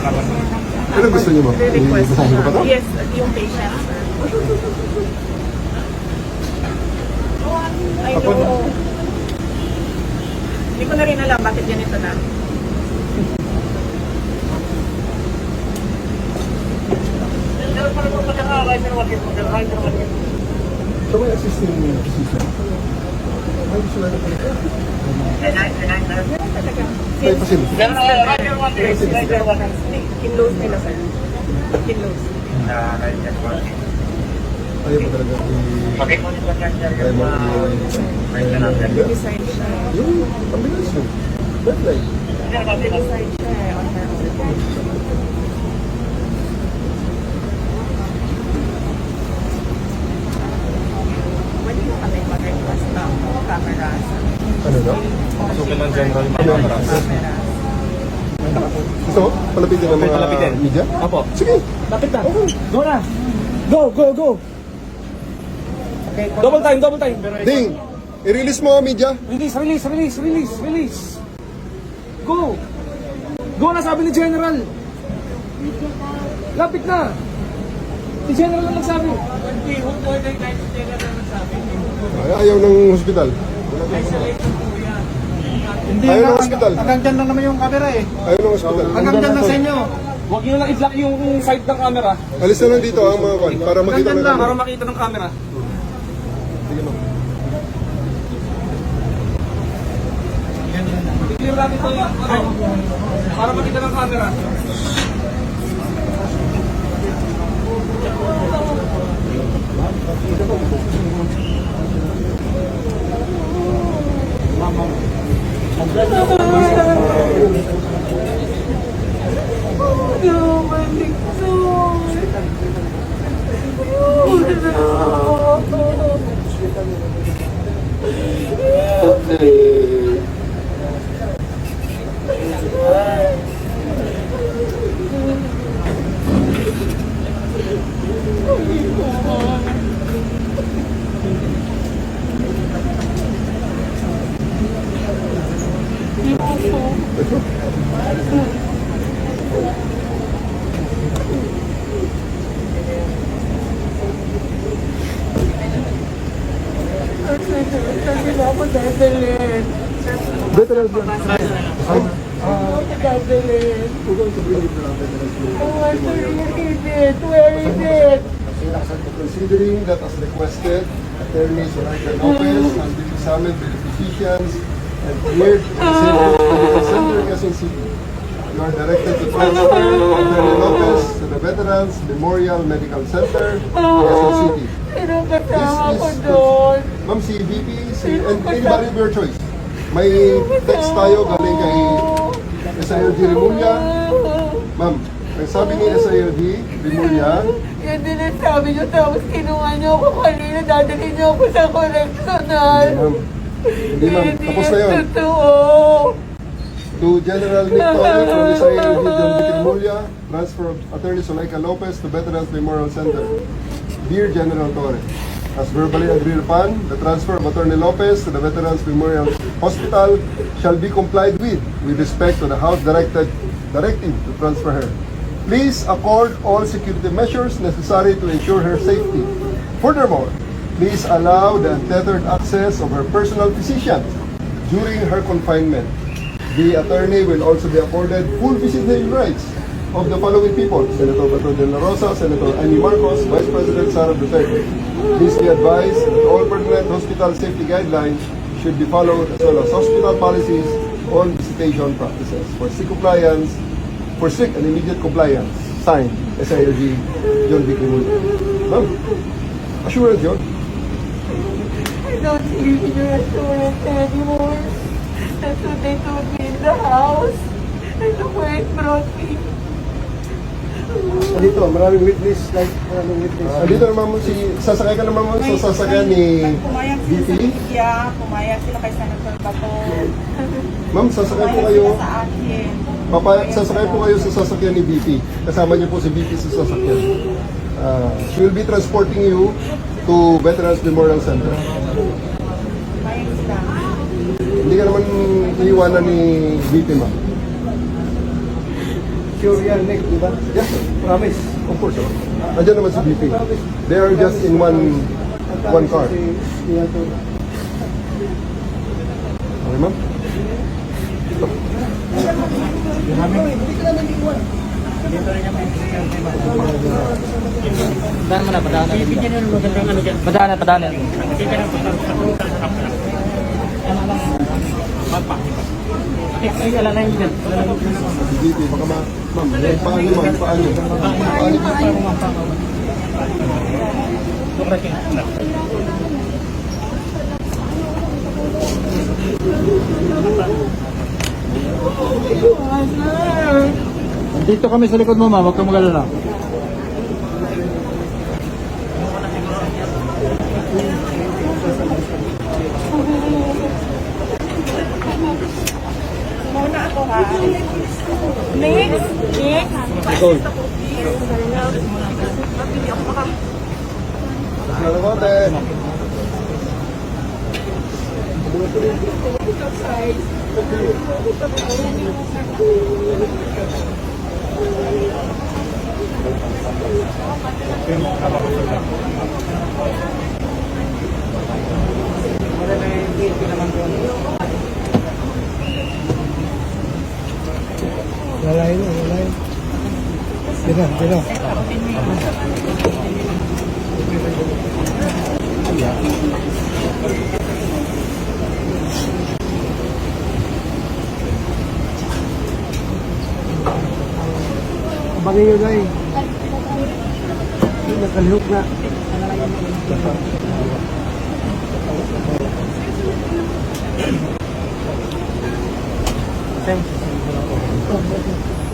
Ano gusto niyo, ma'am? Request Basahin ko pa to? Yes, yung patient, sir. I Ako na. know. Hindi ko na rin alam bakit ganito na. So may assisting physician. Ay, gusto na pala. Meron talaga. Ay, facility. Kinlose nila, sir. Kinlose. Ayaw mo talaga ayaw mo Nag-decide siya. yung ambulance mo. Deadline. Nag-decide siya on her own. Pwede mo kami mag-request ng cameras. Ano daw? Pasukin ng general Cameras. Gusto mo? Palapitin ng mga Palapitin. media? Apo. Sige. Lapit na. Go na. Go, go, go. Double time, double time. Ding! I-release mo, media. Release, release, release, release, release. Go. Go na, sabi ni General. Lapit na. Si General lang nagsabi. Ay, ayaw ng hospital. Hindi Ayaw na, ng hospital. hanggang dyan lang naman yung camera eh. Ayaw ng hospital. Hanggang dyan lang sa inyo. Huwag nyo lang i-block yung side ng camera. Alis na lang dito ang mga kwan para makita Hanggang ng lang, para camera. makita ng camera. Sige, ma'am. I-clear natin ito yung para makita ng camera. Sabi mo ako dadalhin. Veterans lang. Dadalhin. We're going to bring it to the veterans room. Where is it? Where is it? Considering that as requested, attorneys Zoraida Lopez has been examined by the physicians and cleared in the medical center in Quezon City. You are directed to transfer Attorney Lopez to the Veterans Memorial Medical Center, Quezon City. Pero kasama ko doon. Ma'am, si VP, and anybody of your choice. May text tayo galing kay SILD Rimulya. Ma'am, ang sabi ni SILD Rimulya, Yan din ang sabi niyo, tapos kinuha niyo ako kanina, dadalhin niyo ako sa correctional. ma'am, hindi ma'am, tapos na yun. Totoo. To General Nick Torre from the SILD John B. Rimulya, transfer of Attorney Zoraida Lopez to Veterans Memorial Center. Dear General Torre, as verbally agreed upon, the transfer of Attorney Lopez to the Veterans Memorial Hospital shall be complied with respect to the House directive to transfer her. Please accord all security measures necessary to ensure her safety. Furthermore, please allow the untethered access of her personal physicians during her confinement. The attorney will also be accorded full visitation rights of the following people: Senator Bato de la Rosa, Senator Annie Marcos, Vice President Sara Duterte. Please be advised that all pertinent hospital safety guidelines should be followed, as well as hospital policies on visitation practices. For strict and immediate compliance, signed, SILG, John B. Rimulya. Ma'am, assurance yun. I don't believe in your assurance anymore. That's what they told me in the house. And look where it brought me. Dito, maraming witness, maraming witness. Dito naman si sasakay ka naman sa sasakyan ni Pumayag sila sa VP. media, pumayag sila kay Senator Bato. Ma'am, sasakay po Pumayag kayo. sila sa akin. Sasakay po kayo sa sasakyan ni VP. Kasama niyo po si VP sa sasakyan. She will be transporting you to Veterans Memorial Center. Pumayag sila. Hindi ka naman iiwanan ni VP, ma'am. Sure yan, Nick, di ba? Yes, sir. Promise. Of course, sir. Nandiyan naman si BP. They are just in one car. Okay, ma'am? Padaan mo na, padaan na. Padaan na, padaan na. Ay, alala yun dyan. Si BP, baka ma'am, paano ma'am, paano? Dito kami sa likod mo, ma'am. Huwag kang mag-alala. Muna ako ha. Next. Salamat eh. Lalayin. Dino. Bagay yun ay. Nakalihok na. Thank you.